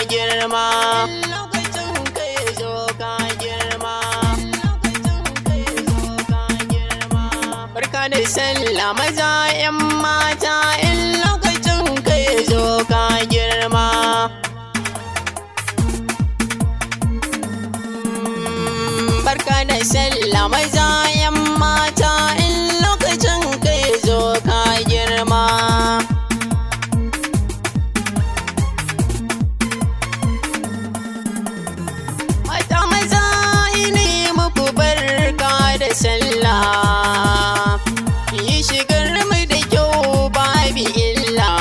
girma. Lokacin kai zo ka girma. Barka da sallah maza 'yan mata in lokacin kai zo ka girma. Barka da sallah maza 'yan mata in lokacin kai zo ka girma. Mata maza ine muku barka da sallah. Yi shigar mu da kyau babu illa.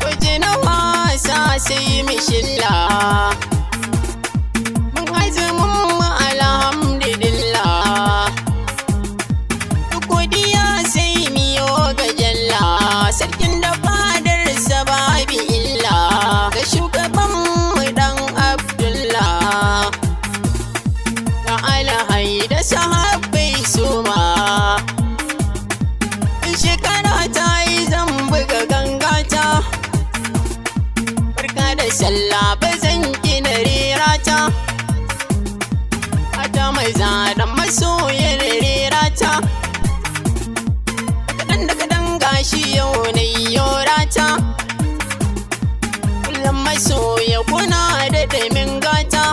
Waje na wasa sai mu shilla. Sarkin da fadarsa babu illa ga shugabanmu dan Abdullah, ga alhai da sahabbai suma. In shekara ta yi zan buga gangata, barka da sallah ba zan gina rerata. Mata maza da masoyan rerata, gashi yau na yorata. Kullum masoya kuna da daimin gata.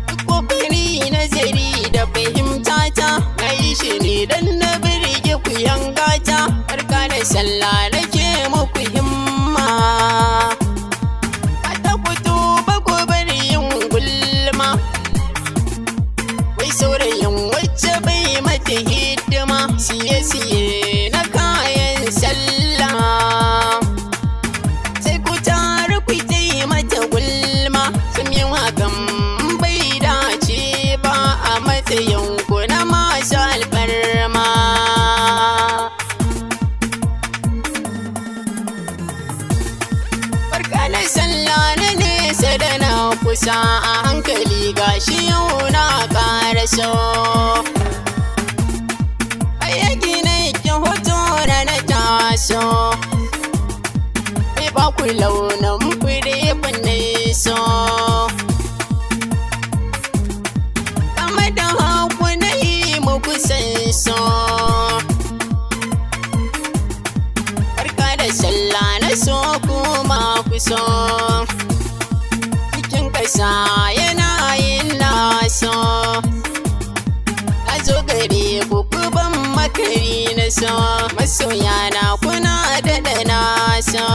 Duk kokari nazari da fahimta ta, na yi shi ne don na birge ku yangata. Barka da sallah nake muku himma. Mata ku tuba ku bari yin gulma, wai saurayin wacce bai mata hidima. Siye-siye na kayan sallah, sai ku taru ku yi mata gulma. Sun yi hakan bai dace ba a matsayin ku na masu alfarma. Barka da sallah na nesa da na kusa, a hankali gashi yau na ƙaraso. So ba ku launin fure kunne so, kama da haku na yi muku san so. Barka da sallah na so kuma ku so, cikin ƙasa yana yin naso. Na zo gare ku ban makari na so, masoya na kuna daɗa na so.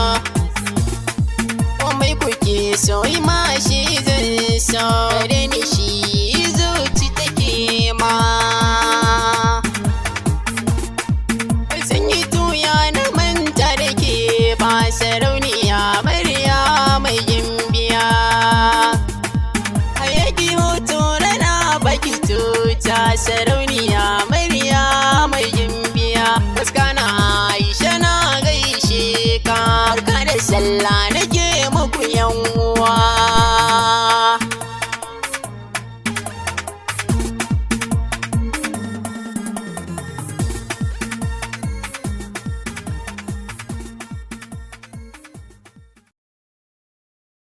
Komai kuke so yi ma shi zan so, gare ni shi zuci take ma. Zan yi tuya na manta da ke ba, sarauniya Marya mai gimbiya. Hayaki hoto na baki tuta sarauniya